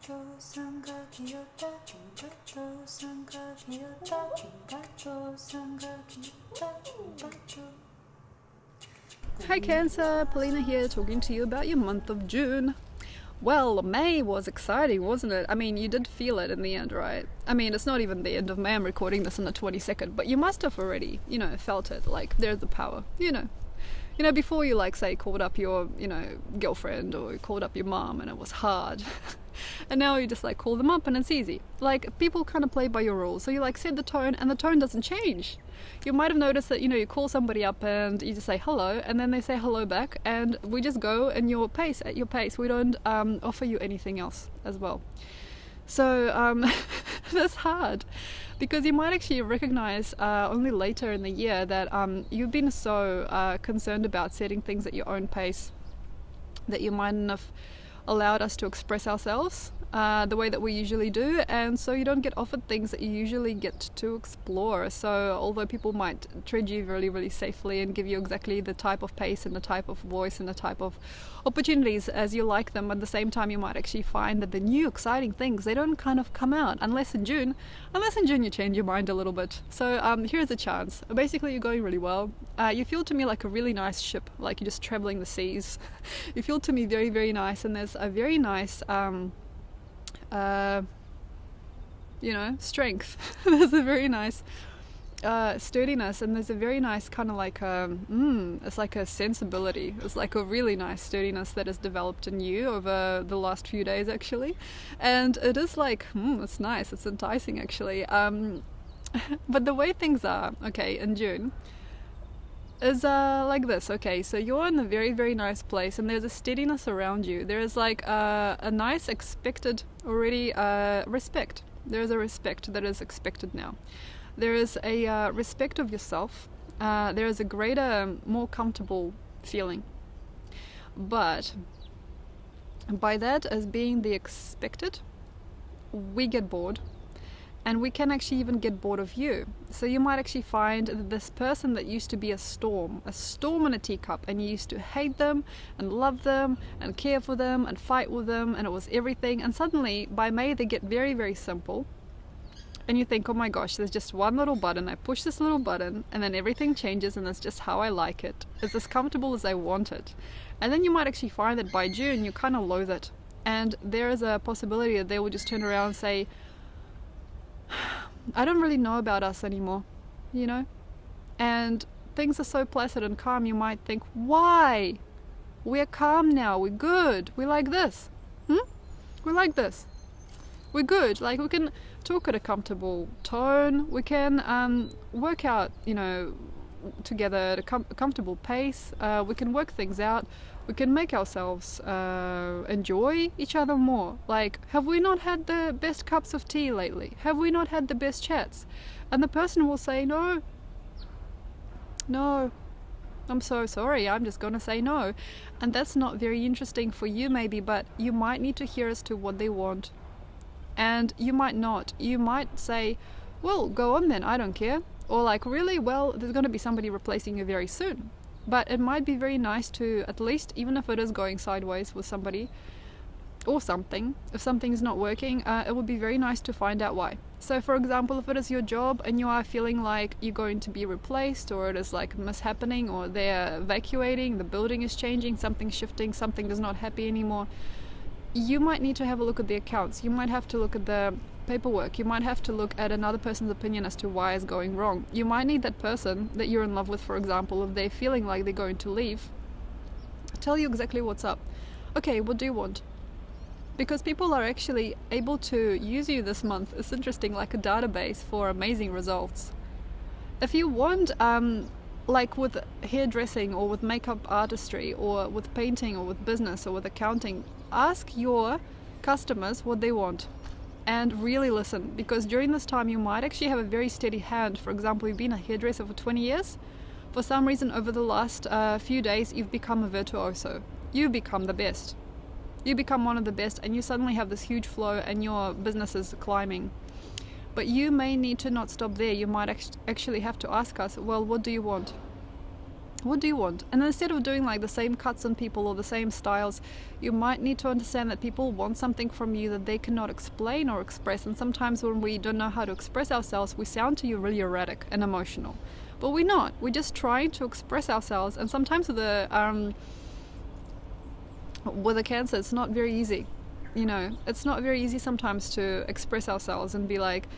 Hi Cancer, Polina here talking to you about your month of June. Well, May was exciting, wasn't it? I mean, you did feel it in the end, right? I mean, it's not even the end of May, I'm recording this on the 22nd, but you must have already, felt it, like, there's the power, before you, like, say, called up your, girlfriend or called up your mom and it was hard. And now you just, like, call them up and it's easy. Like, people kind of play by your rules, so you, like, set the tone and the tone doesn't change. You might have noticed that, you call somebody up and you just say hello and then they say hello back and we just go at your pace. We don't offer you anything else as well. So that's hard because you might actually recognize only later in the year that you've been so concerned about setting things at your own pace that you mightn't have allowed us to express ourselves the way that we usually do, and so you don't get offered things that you usually get to explore. So although people might treat you really, really safely and give you exactly the type of pace and the type of voice and the type of opportunities as you like them, at the same time you might actually find that the new exciting things, they don't kind of come out unless in June you change your mind a little bit. So here's a chance. Basically, you're going really well. You feel to me like a really nice ship, like you're just traveling the seas. You feel to me very, very nice, and there's a very nice strength. There's a very nice sturdiness, and there's a very nice kind of like it's like a sensibility. It's like a really nice sturdiness that has developed in you over the last few days actually, and it is like it's nice, it's enticing actually. But the way things are, okay, in June is like this. Okay, so you're in a very, very nice place and there's a steadiness around you. There is like a nice expected already respect. There is a respect that is expected now. There is a respect of yourself. There is a greater, more comfortable feeling. But by that as being the expected, we get bored. And we can actually even get bored of you. So you might actually find that this person that used to be a storm in a teacup, and you used to hate them and love them and care for them and fight with them and it was everything, and suddenly by May they get very, very simple and you think, oh my gosh, there's just one little button, I push this little button and then everything changes and it's just how I like it. It's as comfortable as I want it. And then you might actually find that by June you kind of loathe it, and there is a possibility that they will just turn around and say, I don't really know about us anymore, and things are so placid and calm. You might think, why? We're calm now, we're good, we like this, we like this, we're good, like we can talk at a comfortable tone, we can work out, together at a comfortable pace, we can work things out, we can make ourselves enjoy each other more. Like, have we not had the best cups of tea lately? Have we not had the best chats? And the person will say, no, I'm so sorry, I'm just gonna say no. And that's not very interesting for you maybe, but you might need to hear as to what they want. And you might not. You might say, well, go on then, I don't care. Or like, really? Well, there's gonna be somebody replacing you very soon. But it might be very nice to, at least, even if it is going sideways with somebody or something, if something's not working, it would be very nice to find out why. So for example, if it is your job and you are feeling like you're going to be replaced, or it is like mishappening, or they're evacuating, the building is changing, something's shifting, something is not happy anymore, you might need to have a look at the accounts. You might have to look at the paperwork. You might have to look at another person's opinion as to why it's going wrong. You might need that person that you're in love with, for example, if they're feeling like they're going to leave, tell you exactly what's up. Okay, what do you want? Because people are actually able to use you this month. It's interesting, like a database for amazing results. If you want, like with hairdressing or with makeup artistry or with painting or with business or with accounting, ask your customers what they want. And really listen, because during this time you might actually have a very steady hand. For example, you've been a hairdresser for 20 years. For some reason, over the last few days, you've become a virtuoso. You've become the best. You become one of the best, and you suddenly have this huge flow and your business is climbing. But you may need to not stop there. You might actually have to ask us, well, what do you want? What do you want? And instead of doing like the same cuts on people or the same styles, you might need to understand that people want something from you that they cannot explain or express. And sometimes when we don't know how to express ourselves, we sound to you really erratic and emotional. But we're not. We're just trying to express ourselves. And sometimes with the Cancer, it's not very easy. You know, it's not very easy sometimes to express ourselves and be like,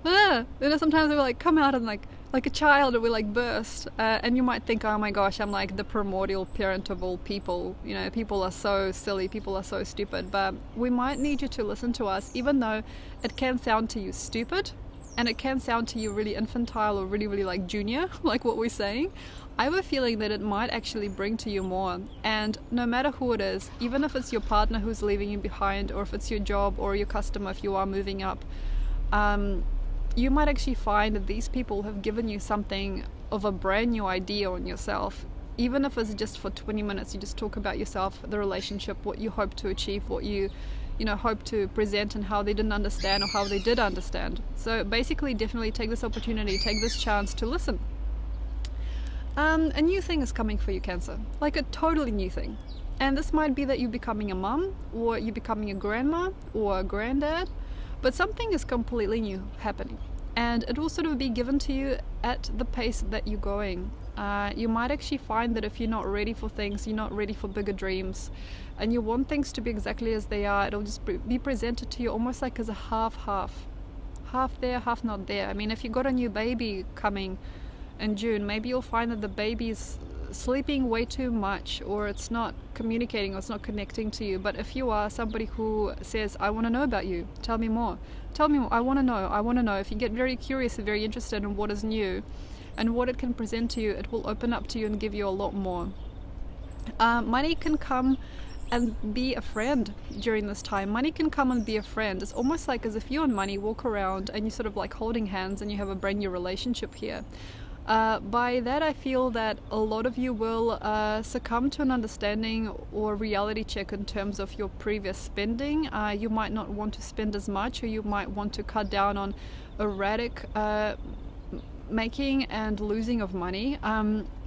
ah! You know, sometimes we like come out and like a child, and we like burst, and you might think, oh my gosh, I'm like the primordial parent of all people, you know, people are so silly, people are so stupid. But we might need you to listen to us, even though it can sound to you stupid and it can sound to you really infantile or really, really like junior, like what we're saying. I have a feeling that it might actually bring to you more. And no matter who it is, even if it's your partner who's leaving you behind, or if it's your job or your customer if you are moving up, you might actually find that these people have given you something of a brand new idea on yourself. Even if it's just for 20 minutes, you just talk about yourself, the relationship, what you hope to achieve, what you hope to present, and how they didn't understand or how they did understand. So basically, definitely take this opportunity, take this chance to listen. A new thing is coming for you, Cancer, like a totally new thing. And this might be that you're becoming a mum, or you're becoming a grandma or a granddad, but something is completely new happening. And it will sort of be given to you at the pace that you're going. You might actually find that if you're not ready for things, you're not ready for bigger dreams, and you want things to be exactly as they are, it'll just be presented to you almost like as a half there, half not there. I mean, if you got a new baby coming in June, maybe you'll find that the baby's sleeping way too much, or it's not communicating, or it's not connecting to you. But if you are somebody who says, I want to know about you, tell me more, I want to know, if you get very curious and very interested in what is new and what it can present to you, it will open up to you and give you a lot more. Money can come and be a friend during this time. Money can come and be a friend. It's almost like as if you and money walk around and you're sort of like holding hands and you have a brand new relationship here. By that, I feel that a lot of you will succumb to an understanding or reality check in terms of your previous spending. You might not want to spend as much, or you might want to cut down on erratic making and losing of money.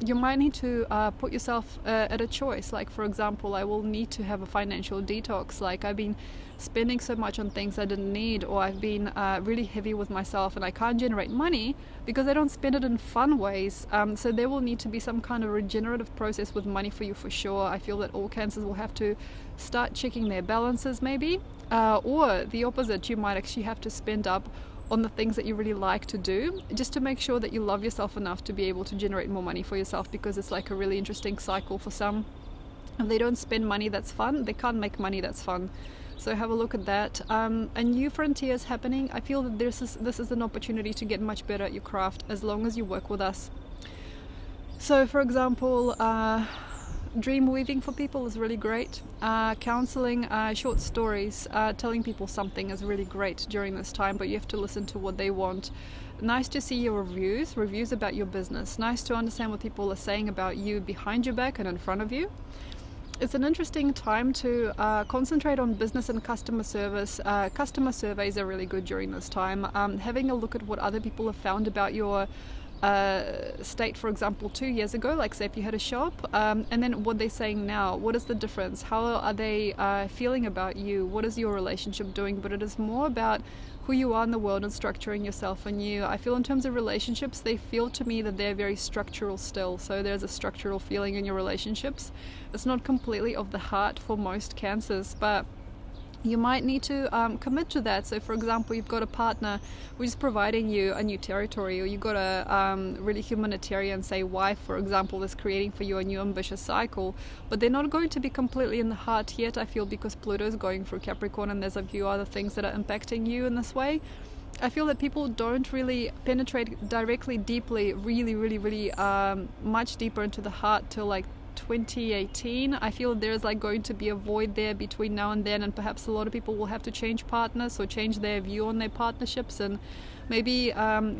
You might need to put yourself at a choice. Like, for example, I will need to have a financial detox. Like, I've been spending so much on things I didn't need, or I've been really heavy with myself and I can't generate money because I don't spend it in fun ways. So there will need to be some kind of regenerative process with money for you, for sure. I feel that all Cancers will have to start checking their balances maybe, or the opposite, you might actually have to spend up on the things that you really like to do, just to make sure that you love yourself enough to be able to generate more money for yourself, because it's like a really interesting cycle for some. If they don't spend money that's fun, they can't make money that's fun. So have a look at that. A new frontier is happening. I feel that this is an opportunity to get much better at your craft as long as you work with us. So for example, dream weaving for people is really great. Counseling, short stories, telling people something is really great during this time, but you have to listen to what they want. Nice to see your reviews about your business. Nice to understand what people are saying about you behind your back and in front of you. It's an interesting time to concentrate on business and customer service. Customer surveys are really good during this time. Having a look at what other people have found about your state, for example, 2 years ago, like say if you had a shop, and then what they're saying now. What is the difference? How are they feeling about you? What is your relationship doing? But it is more about who you are in the world and structuring yourself anew. I feel in terms of relationships, they feel to me that they're very structural still. So there's a structural feeling in your relationships. It's not completely of the heart for most Cancers, but you might need to commit to that. So for example, you've got a partner who's is providing you a new territory, or you've got a really humanitarian, say wife, for example, that's creating for you a new ambitious cycle, but they're not going to be completely in the heart yet, I feel, because Pluto is going through Capricorn and there's a few other things that are impacting you in this way. I feel that people don't really penetrate directly, deeply, really much deeper into the heart till like 2018. I feel there's like going to be a void there between now and then, and perhaps a lot of people will have to change partners or change their view on their partnerships and maybe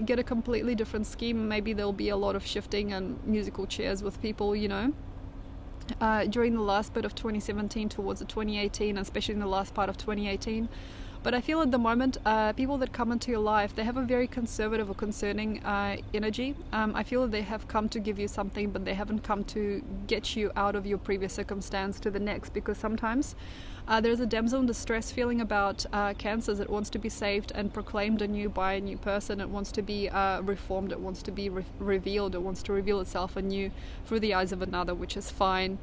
get a completely different scheme. Maybe there'll be a lot of shifting and musical chairs with people, you know, during the last bit of 2017 towards the 2018, and especially in the last part of 2018. But I feel at the moment, people that come into your life, they have a very conservative or concerning energy. I feel that they have come to give you something, but they haven't come to get you out of your previous circumstance to the next, because sometimes there's a damsel in distress feeling about cancers. It wants to be saved and proclaimed anew by a new person. It wants to be reformed. It wants to be revealed. It wants to reveal itself anew through the eyes of another, which is fine.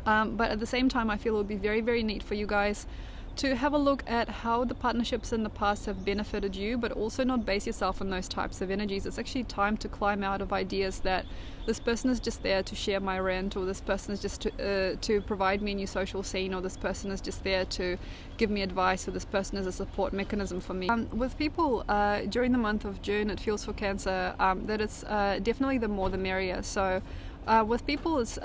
But at the same time, I feel it would be very, very neat for you guys to have a look at how the partnerships in the past have benefited you, but also not base yourself on those types of energies. It's actually time to climb out of ideas that this person is just there to share my rent, or this person is just to provide me a new social scene, or this person is just there to give me advice, or this person is a support mechanism for me. With people during the month of June, it feels for Cancer that it's definitely the more the merrier. So with people, it's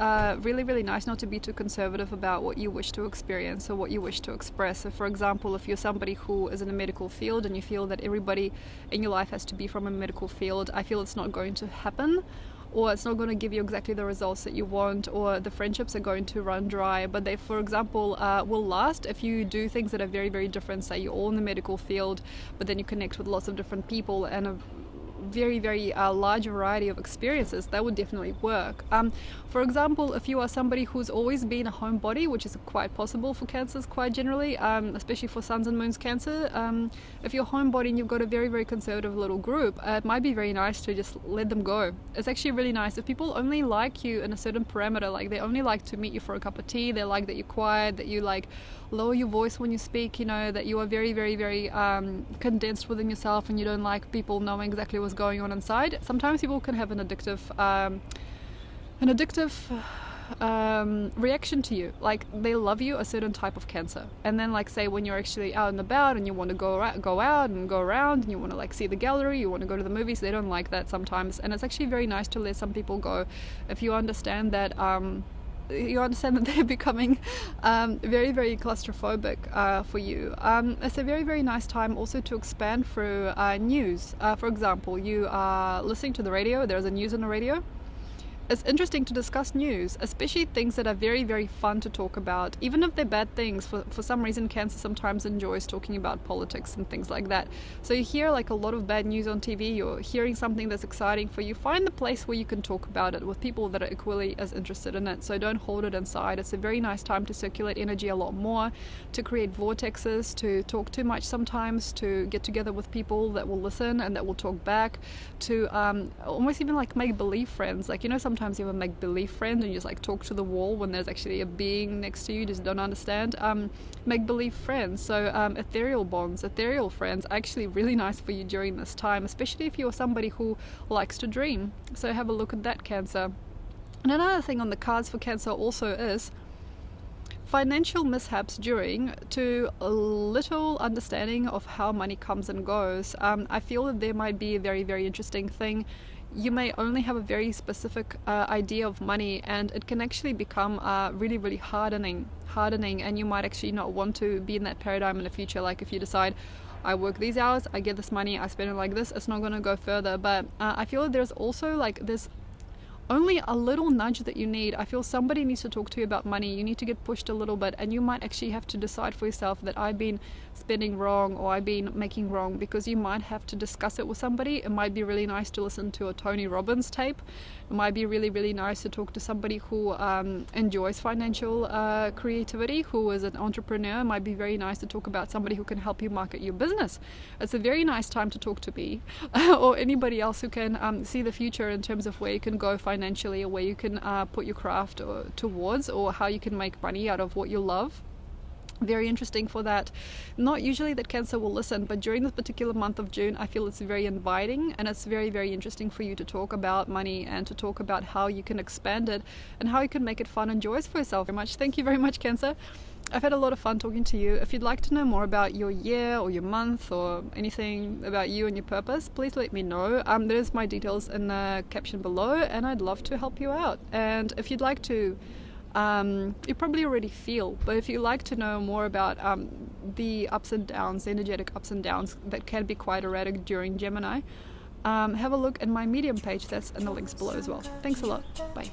really, really nice not to be too conservative about what you wish to experience or what you wish to express. So for example, if you're somebody who is in a medical field and you feel that everybody in your life has to be from a medical field, I feel it's not going to happen, or it's not going to give you exactly the results that you want, or the friendships are going to run dry. But they, for example, will last if you do things that are very, very different. Say you're all in the medical field, but then you connect with lots of different people and a very, very large variety of experiences. That would definitely work. For example, if you are somebody who's always been a homebody, which is quite possible for Cancers quite generally, especially for Suns and Moons Cancer, if you're homebody and you've got a very, very conservative little group, it might be very nice to just let them go. It's actually really nice if people only like you in a certain parameter, like they only like to meet you for a cup of tea, they like that you're quiet, that you like lower your voice when you speak, you know, that you are very, very, very condensed within yourself, and you don't like people knowing exactly what's going on inside. Sometimes people can have an addictive reaction to you. Like they love you a certain type of Cancer, and then like say when you're actually out and about and you want to go out and go around and you want to like see the gallery, you want to go to the movies, they don't like that sometimes. And it's actually very nice to let some people go if you understand that they're becoming very, very claustrophobic for you. It's a very, very nice time also to expand through news. For example, you are listening to the radio, there's a news on the radio. It's interesting to discuss news, especially things that are very, very fun to talk about, even if they're bad things. For some reason, Cancer sometimes enjoys talking about politics and things like that. So you hear like a lot of bad news on TV, you're hearing something that's exciting for you, find the place where you can talk about it with people that are equally as interested in it. So don't hold it inside. It's a very nice time to circulate energy a lot more, to create vortexes, to talk too much sometimes, to get together with people that will listen and that will talk back, to almost even like make believe friends. Like, you know, sometimes you have a make-believe friend and you just like talk to the wall when there's actually a being next to you, you just don't understand. Make-believe friends, so ethereal bonds, ethereal friends are actually really nice for you during this time, especially if you're somebody who likes to dream. So have a look at that, Cancer. And another thing on the cards for Cancer also is financial mishaps during to a little understanding of how money comes and goes. I feel that there might be a very, very interesting thing. You may only have a very specific idea of money, and it can actually become really, really hardening, and you might actually not want to be in that paradigm in the future. Like if you decide, I work these hours, I get this money, I spend it like this, it's not going to go further. But I feel that there's also like this only a little nudge that you need. I feel somebody needs to talk to you about money. You need to get pushed a little bit, and you might actually have to decide for yourself that I've been spending wrong or I've been making wrong, because you might have to discuss it with somebody. It might be really nice to listen to a Tony Robbins tape. It might be really, really nice to talk to somebody who enjoys financial creativity, who is an entrepreneur. It might be very nice to talk about somebody who can help you market your business. It's a very nice time to talk to me or anybody else who can see the future in terms of where you can go financially, or where you can put your craft towards, or how you can make money out of what you love. Very interesting for that. Not usually that Cancer will listen, but during this particular month of June, I feel it's very inviting, and it's very, very interesting for you to talk about money and to talk about how you can expand it and how you can make it fun and joyous for yourself. Very much. Thank you very much, Cancer. I've had a lot of fun talking to you. If you'd like to know more about your year or your month or anything about you and your purpose, please let me know. There's my details in the caption below, and I'd love to help you out. And if you'd like to, you probably already feel, but if you like to know more about the ups and downs, the energetic ups and downs that can be quite erratic during Gemini, have a look at my Medium page. That's in the links below as well. Thanks a lot. Bye.